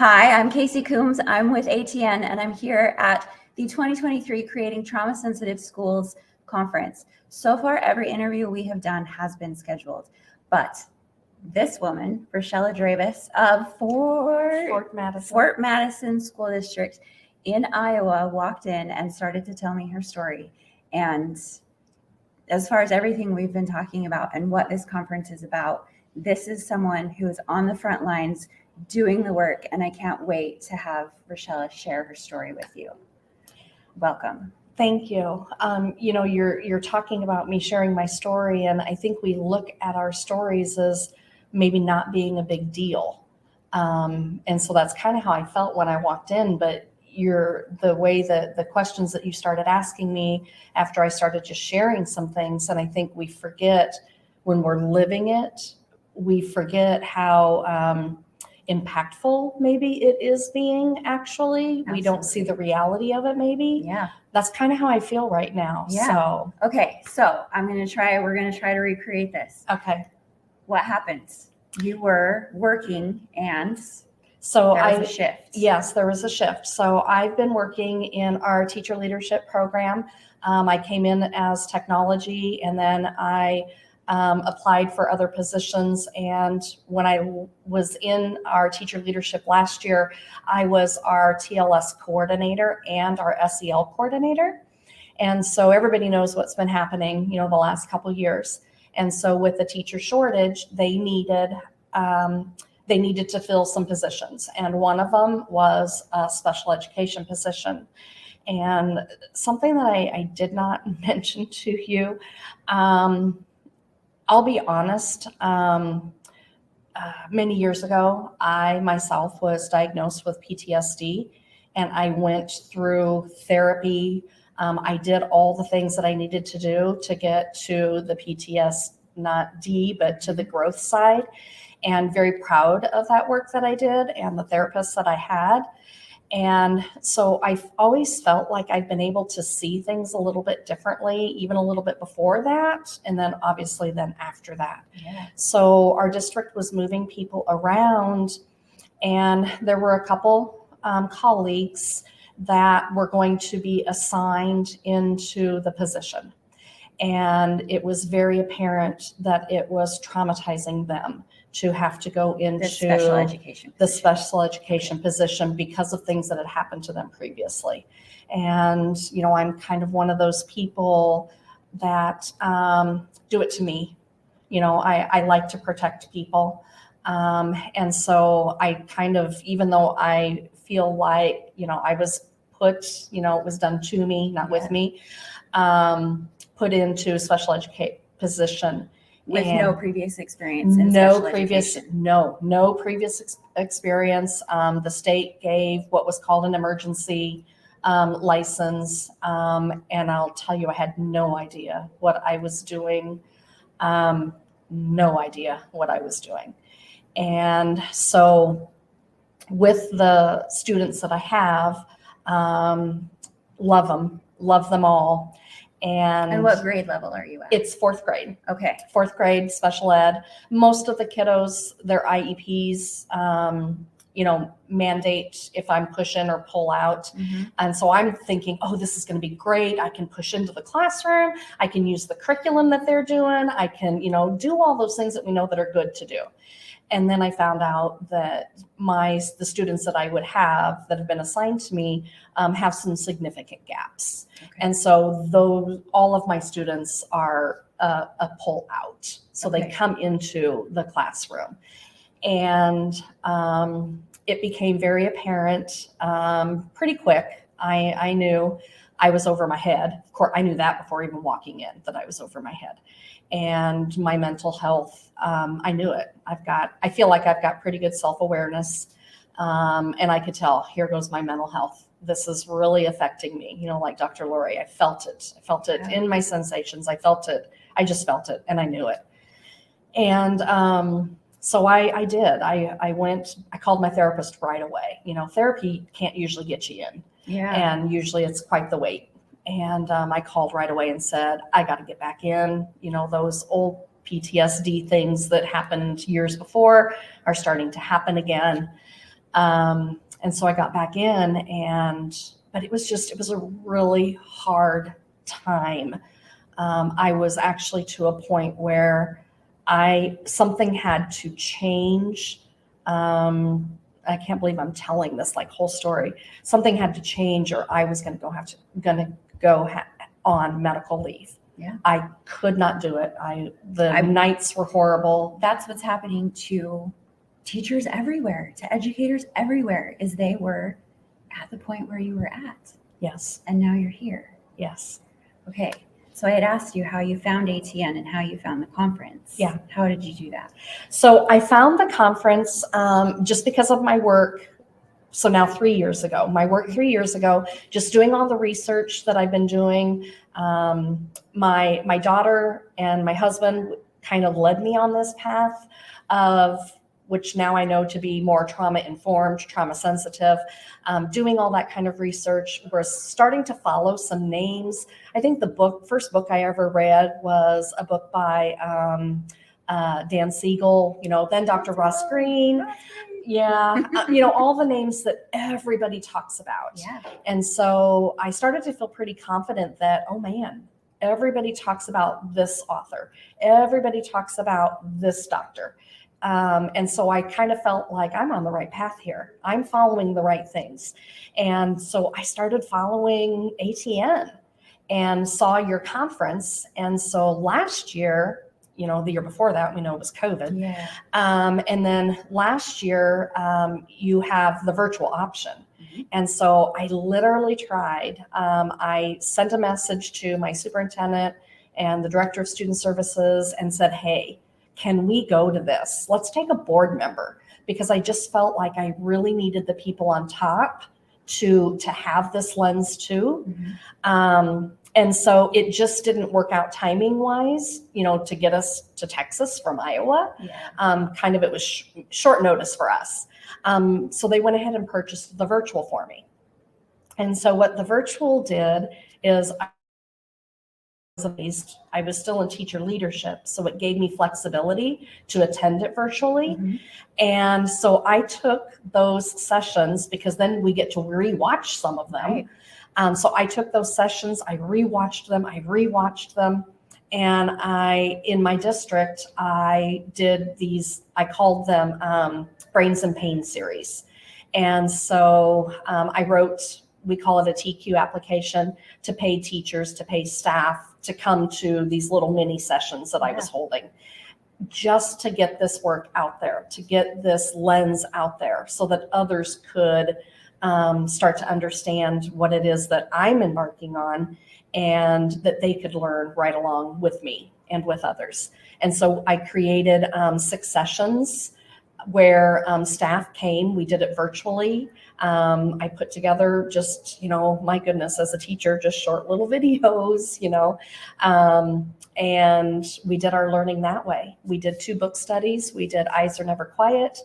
Hi, I'm Casey Coombs. I'm with ATN, and I'm here at the 2023 Creating Trauma Sensitive Schools Conference. So far, every interview we have done has been scheduled, but this woman, Rachella Dravis of Fort Madison School District in Iowa, walked in and started to tell me her story. And as far as everything we've been talking about and what this conference is about, this is someone who is on the front lines doing the work, and I can't wait to have Rachella share her story with you. Welcome. Thank you. You're talking about me sharing my story, and I think we look at our stories as maybe not being a big deal. And so that's kind of how I felt when I walked in, but the way that the questions that you started asking me after I started just sharing some things, and I think we forget when we're living it, we forget how impactful maybe it is being actually. Absolutely. We don't see the reality of it maybe. Yeah. That's kind of how I feel right now. Yeah. So okay, so we're gonna try to recreate this. Okay. What happened? You were working and so there was a shift. Yes, there was a shift. So I've been working in our teacher leadership program. I came in as technology, and then I applied for other positions. And when I was in our teacher leadership last year, I was our TLS coordinator and our SEL coordinator. And so everybody knows what's been happening, the last couple of years. And so with the teacher shortage, they needed to fill some positions. And one of them was a special education position. And something that I did not mention to you, I'll be honest, many years ago, I myself was diagnosed with PTSD, and I went through therapy. I did all the things that I needed to do to get to the PTSD, not D, but to the growth side, and very proud of that work that I did and the therapists that I had. And so I've always felt like I've been able to see things a little bit differently, even a little bit before that, and then obviously then after that. Yeah. So our district was moving people around, and there were a couple colleagues that were going to be assigned into the position. And it was very apparent that it was traumatizing them to have to go into the special education position because of things that had happened to them previously. And, I'm kind of one of those people that do it to me. I like to protect people. And so I kind of, even though I feel like, I was put, it was done to me, not with me, put into a special education position. With no previous experience in no special previous education. no previous experience. The state gave what was called an emergency license, and I'll tell you, I had no idea what I was doing. No idea what I was doing. And so with the students that I have, love them all. And what grade level are you at? It's fourth grade. Okay. Fourth grade special ed. Most of the kiddos, their IEPs, mandate if I'm push in or pull out. Mm-hmm. And so I'm thinking, this is going to be great. I can push into the classroom. I can use the curriculum that they're doing. I can, do all those things that we know that are good to do. And then I found out that the students that I would have that have been assigned to me have some significant gaps. Okay. And so all of my students are a pull out. So okay. They come into the classroom. And it became very apparent pretty quick. I knew I was over my head. Of course, I knew that before even walking in, that I was over my head. And my mental health, I knew it. I feel like I've got pretty good self-awareness. And I could tell, here goes my mental health. This is really affecting me. Like Dr. Lori, I felt it. I felt it in my sensations. I felt it. I just felt it, and I knew it. And so I did. I called my therapist right away. Therapy can't usually get you in. Yeah. And usually it's quite the wait. And I called right away and said, I got to get back in. Those old PTSD things that happened years before are starting to happen again. And so I got back in, but it was a really hard time. I was actually to a point where something had to change. I can't believe I'm telling this like whole story. Something had to change, or I was going to go on medical leave. Yeah. I could not do it. The nights were horrible. That's what's happening to teachers everywhere, to educators everywhere, is they were at the point where you were at. Yes. And now you're here. Yes. Okay. So I had asked you how you found ATN and how you found the conference. Yeah. How did you do that? So I found the conference just because of my work. So now 3 years ago, just doing all the research that I've been doing. My daughter and my husband kind of led me on this path of which now I know to be more trauma-informed, trauma-sensitive, doing all that kind of research. We're starting to follow some names. I think the first book I ever read was a book by Dan Siegel, then Dr. Ross Green. Yeah, all the names that everybody talks about. Yeah. And so I started to feel pretty confident that, oh man, everybody talks about this author. Everybody talks about this doctor. And so I kind of felt like I'm on the right path here. I'm following the right things. And so I started following ATN and saw your conference. And so last year, the year before that, we know it was COVID. Yeah. And then last year, you have the virtual option. Mm-hmm. And so I literally tried. I sent a message to my superintendent and the director of student services and said, hey, can we go to this? Let's take a board member, because I just felt like I really needed the people on top to have this lens too. Mm-hmm. And so it just didn't work out timing wise, to get us to Texas from Iowa. Yeah. It was short notice for us. So they went ahead and purchased the virtual for me. And so what the virtual did is I was still in teacher leadership, so it gave me flexibility to attend it virtually. Mm-hmm. And so I took those sessions, because then we get to rewatch some of them. Right. So I took those sessions, I rewatched them. And in my district, I did these, I called them Brains and Pain series. And so I wrote, we call it a TQ application, to pay teachers, to pay staff to come to these little mini sessions that I was holding, just to get this work out there, to get this lens out there so that others could start to understand what it is that I'm embarking on, and that they could learn right along with me and with others. And so I created 6 sessions where staff came. We did it virtually. I put together just, my goodness, as a teacher, just short little videos, and we did our learning that way. We did 2 book studies. We did Eyes Are Never Quiet,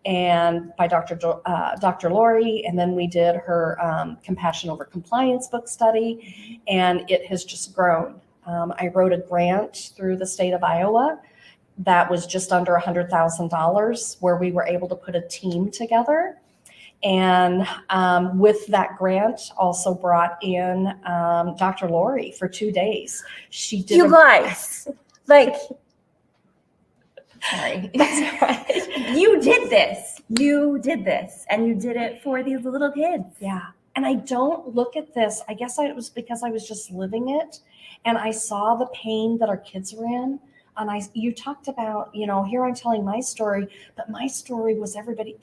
and by Dr. Lori, and then we did her Compassion Over Compliance book study, and it has just grown. I wrote a grant through the state of Iowa that was just under $100,000, where we were able to put a team together. And with that grant, also brought in Dr. Lori for 2 days. She did. You guys, sorry. That's right. You did this, and you did it for these little kids. Yeah. And I don't look at this. I guess it was because I was just living it, and I saw the pain that our kids were in. And you talked about, here I'm telling my story, but my story it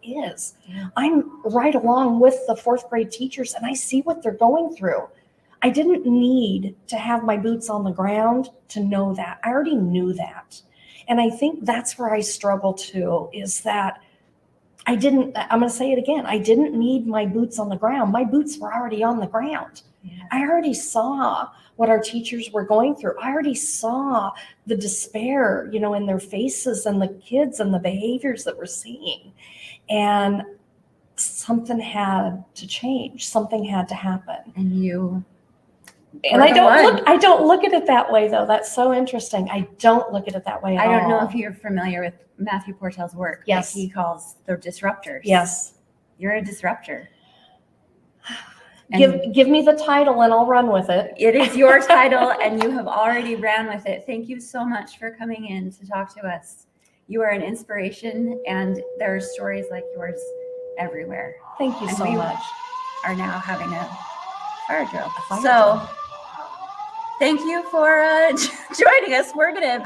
is. Yeah. I'm right along with the 4th grade teachers, and I see what they're going through. I didn't need to have my boots on the ground to know that. I already knew that. And I think that's where I struggle too, is that I'm going to say it again. I didn't need my boots on the ground. My boots were already on the ground. Yeah. I already saw what our teachers were going through. I already saw the despair, in their faces, and the kids and the behaviors that we're seeing. And something had to change. Something had to happen. And you And We're I the don't look at it that way though. That's so interesting. I don't look at it that way at I don't know all. if you're familiar with Matthew Portel's work. Yes. That he calls the disruptors. Yes. You're a disruptor. And Give me the title and I'll run with it. it is your title and you have already ran with it. Thank you so much for coming in to talk to us. You are an inspiration and there are stories like yours everywhere. Thank you And so we much. are now having a fire drill. fire So thank you for joining us. We're going to